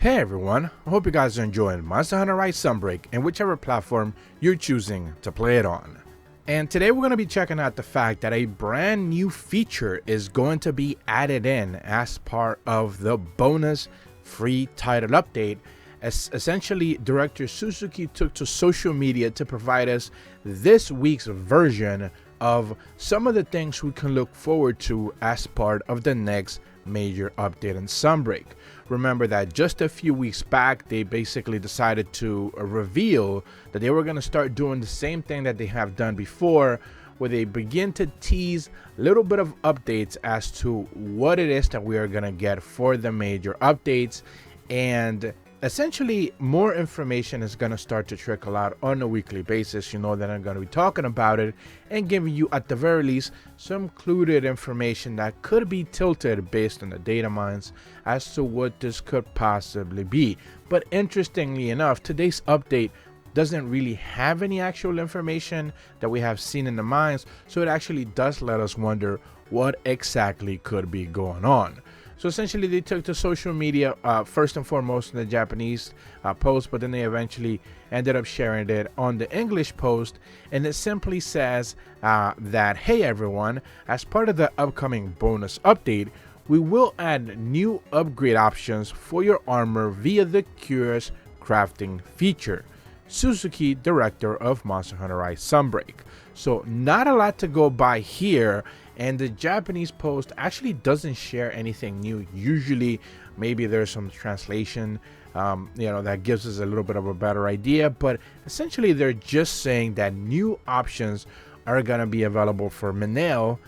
Hey everyone, I hope you guys are enjoying Monster Hunter Rise Sunbreak and whichever platform you're choosing to play it on. And today we're going to be checking out the fact that a brand new feature is going to be added in as part of the bonus free title update, as essentially Director Suzuki took to social media to provide us this week's version of some of the things we can look forward to as part of the next major update in Sunbreak. Remember that just a few weeks back they basically decided to reveal that they were going to start doing the same thing that they have done before, where they begin to tease a little bit of updates as to what it is that we are going to get for the major updates, and essentially more information is going to start to trickle out on a weekly basis. You know that I'm going to be talking about it and giving you at the very least some included information that could be tilted based on the data mines as to what this could possibly be. But interestingly enough, today's update doesn't really have any actual information that we have seen in the mines, so it actually does let us wonder what exactly could be going on. So essentially they took to social media, first and foremost in the Japanese post, but then they eventually ended up sharing it on the English post, and it simply says that, hey everyone, as part of the upcoming bonus update, we will add new upgrade options for your armor via the Qurious crafting feature. Suzuki, director of Monster Hunter Rise Sunbreak. So not a lot to go by here, and the Japanese post actually doesn't share anything new. Usually maybe there's some translation that gives us a little bit of a better idea, but essentially they're just saying that new options are going to be available for Namielle,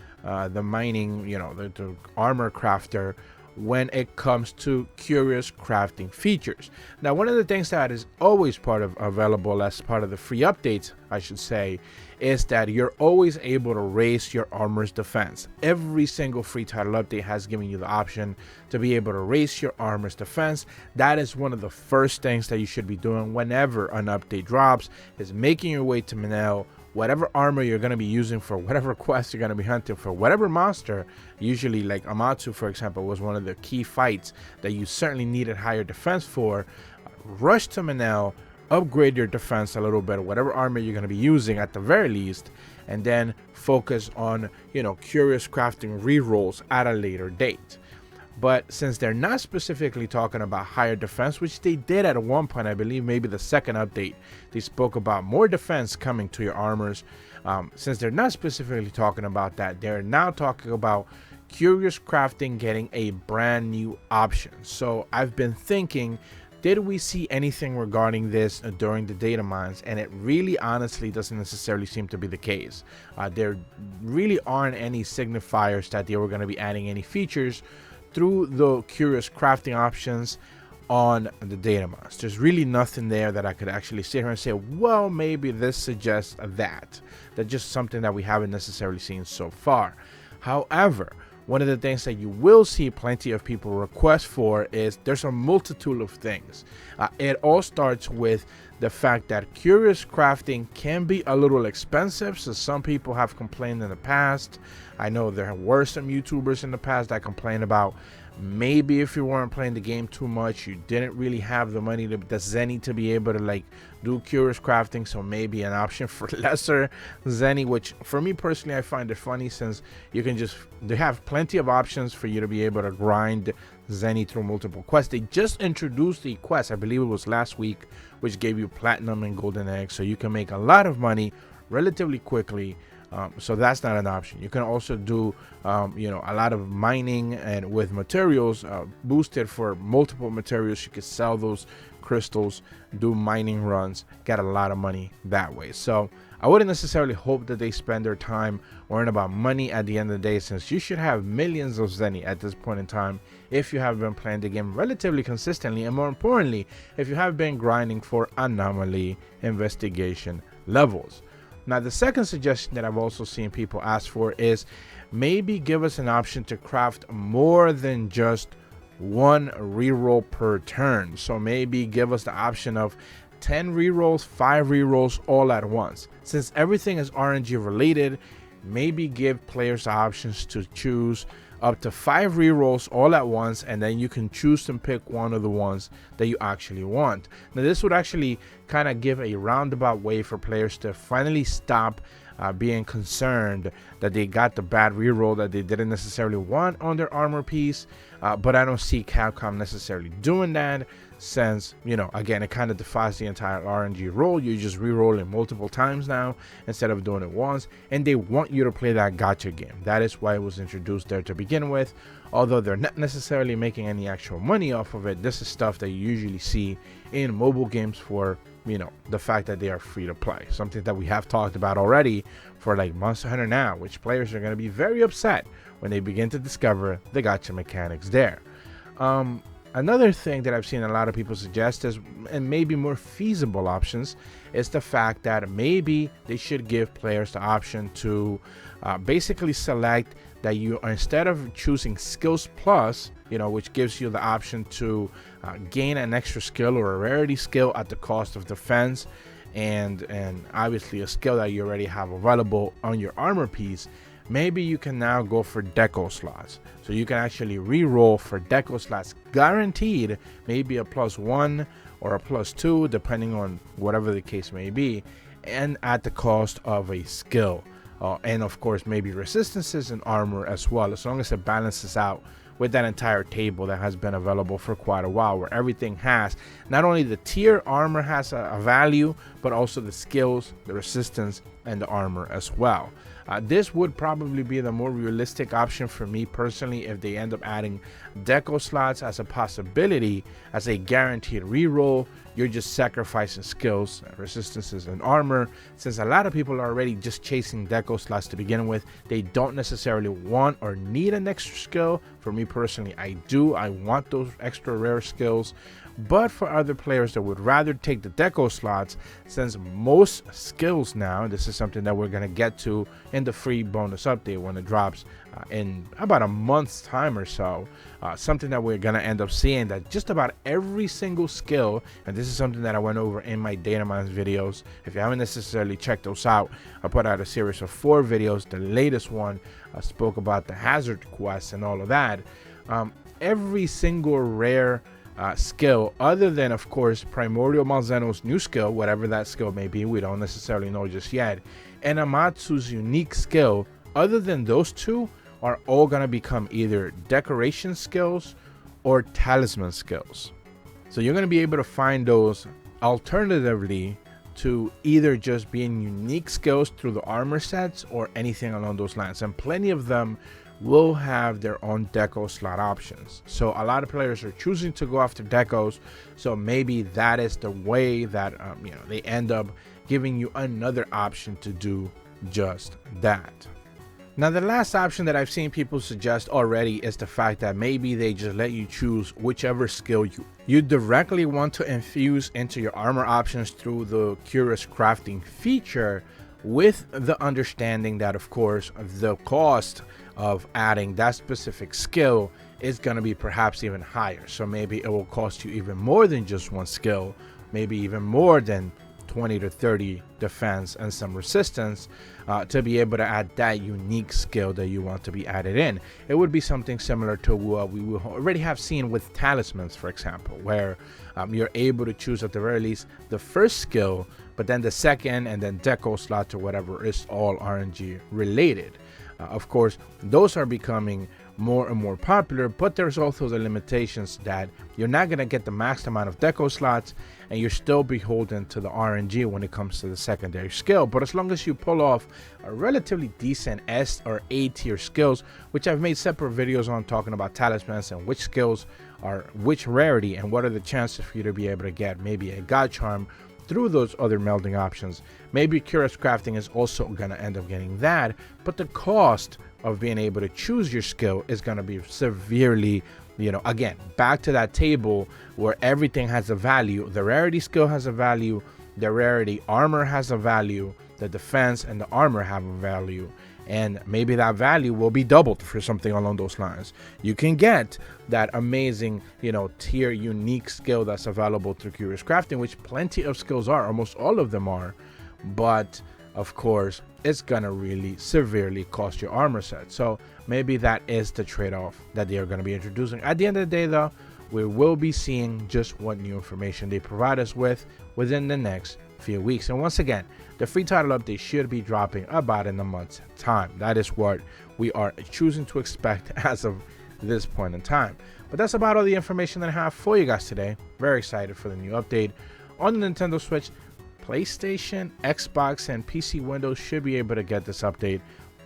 the mining, the armor crafter, when it comes to Qurious crafting features. Now, one of the things that is always available as part of the free updates, I should say, is that you're always able to raise your armor's defense. Every single free title update has given you the option to be able to raise your armor's defense. That is one of the first things that you should be doing whenever an update drops, is making your way to Namielle. Whatever armor you're going to be using for whatever quest you're going to be hunting for whatever monster, usually like Amatsu, for example, was one of the key fights that you certainly needed higher defense for. Rush to Namielle, upgrade your defense a little bit, whatever armor you're going to be using at the very least, and then focus on, Qurious crafting rerolls at a later date. But since they're not specifically talking about higher defense, which they did at one point, I believe maybe the second update, they spoke about more defense coming to your armors. Since they're not specifically talking about that, they're now talking about Qurious crafting getting a brand new option. So I've been thinking, did we see anything regarding this during the data mines? And it really honestly doesn't necessarily seem to be the case. There really aren't any signifiers that they were going to be adding any features through the Qurious crafting options on the data mines. There's really nothing there that I could actually sit here and say, well, maybe this suggests that. That's just something that we haven't necessarily seen so far. However, one of the things that you will see plenty of people request for is there's a multitude of things. It all starts with the fact that Qurious crafting can be a little expensive, so some people have complained in the past. I know there were some YouTubers in the past that complained about maybe if you weren't playing the game too much, you didn't really have the money, the Zenny, to be able to do Qurious crafting, so maybe an option for lesser Zenny, which for me personally I find it funny, since they have plenty of options for you to be able to grind Zenny through multiple quests. They just introduced the quest, I believe it was last week, which gave you platinum and golden eggs, so you can make a lot of money relatively quickly. So that's not an option. You can also do a lot of mining and with materials boosted for multiple materials. You could sell those crystals, do mining runs, get a lot of money that way. So I wouldn't necessarily hope that they spend their time worrying about money at the end of the day, since you should have millions of Zenny at this point in time if you have been playing the game relatively consistently, and more importantly, if you have been grinding for anomaly investigation levels. Now, the second suggestion that I've also seen people ask for is maybe give us an option to craft more than just one reroll per turn. So maybe give us the option of 10 rerolls, 5 rerolls all at once. Since everything is RNG related, maybe give players options to choose up to 5 rerolls all at once, and then you can choose and pick one of the ones that you actually want. Now this would actually kind of give a roundabout way for players to finally stop being concerned that they got the bad reroll that they didn't necessarily want on their armor piece. But I don't see Capcom necessarily doing that, since, you know, again, it kind of defies the entire RNG rule. You just reroll it multiple times now instead of doing it once, and they want you to play that gacha game. That is why it was introduced there to begin with. Although they're not necessarily making any actual money off of it, this is stuff that you usually see in mobile games for, you know, the fact that they are free to play. Something that we have talked about already for like Monster Hunter now, which players are going to be very upset when they begin to discover the gacha mechanics there. Another thing that I've seen a lot of people suggest is, and maybe more feasible options, is the fact that maybe they should give players the option to basically select that you, instead of choosing skills plus, you know, which gives you the option to gain an extra skill or a rarity skill at the cost of defense, and obviously a skill that you already have available on your armor piece. Maybe you can now go for deco slots, so you can actually re-roll for deco slots, guaranteed maybe a +1 or a +2 depending on whatever the case may be, and at the cost of a skill, and of course maybe resistances and armor as well, as long as it balances out with that entire table that has been available for quite a while, where everything has, not only the tier armor has a value, but also the skills, the resistance, and the armor as well. This would probably be the more realistic option for me personally if they end up adding deco slots as a possibility, as a guaranteed reroll. You're just sacrificing skills, resistances, and armor. Since a lot of people are already just chasing deco slots to begin with, they don't necessarily want or need an extra skill. For me personally, I do. I want those extra rare skills. But for other players that would rather take the deco slots, since most skills now, this is something that we're going to get to in the free bonus update when it drops in about a month's time or so, something that we're going to end up seeing, that just about every single skill, and this is something that I went over in my Datamine videos. If you haven't necessarily checked those out, I put out a series of 4 videos. The latest one spoke about the hazard quest and all of that. Every single rare skill, other than of course Primordial Malzeno's new skill, whatever that skill may be, we don't necessarily know just yet, and Amatsu's unique skill, other than those two, are all going to become either decoration skills or talisman skills. So you're going to be able to find those alternatively to either just being unique skills through the armor sets or anything along those lines, and plenty of them will have their own deco slot options. So a lot of players are choosing to go after decos, so maybe that is the way that you know, they end up giving you another option to do just that. Now the last option that I've seen people suggest already is the fact that maybe they just let you choose whichever skill you directly want to infuse into your armor options through the Qurious crafting feature, with the understanding that of course the cost of adding that specific skill is going to be perhaps even higher. So maybe it will cost you even more than just one skill, maybe even more than 20 to 30 defense and some resistance to be able to add that unique skill that you want to be added in. It would be something similar to what we already have seen with talismans, for example, where you're able to choose at the very least the first skill, but then the second and then deco slot or whatever is all RNG related. Of course, those are becoming more and more popular, but there's also the limitations that you're not going to get the maxed amount of deco slots, and you're still beholden to the RNG when it comes to the secondary skill. But as long as you pull off a relatively decent S or A tier skills, which I've made separate videos on talking about talismans and which skills are which rarity and what are the chances for you to be able to get maybe a god charm through those other melding options. Maybe Qurious crafting is also going to end up getting that, but the cost of being able to choose your skill is going to be severely, you know, again, back to that table where everything has a value. The rarity skill has a value, the rarity armor has a value, the defense and the armor have a value, and maybe that value will be doubled for something along those lines. You can get that amazing, you know, tier unique skill that's available through Qurious crafting, which plenty of skills are, almost all of them are, but of course it's gonna really severely cost your armor set. So maybe that is the trade-off that they are going to be introducing. At the end of the day though, we will be seeing just what new information they provide us with within the next few weeks. And once again, the free title update should be dropping about in a month's time. That is what we are choosing to expect as of this point in time. But that's about all the information that I have for you guys today. Very excited for the new update on the Nintendo Switch. PlayStation, Xbox, and PC Windows should be able to get this update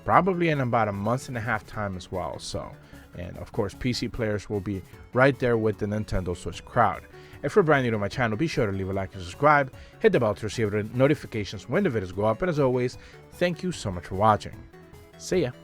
probably in about a month and a half time as well. So, and of course, PC players will be right there with the Nintendo Switch crowd. If you're brand new to my channel, be sure to leave a like and subscribe. Hit the bell to receive the notifications when the videos go up. And as always, thank you so much for watching. See ya.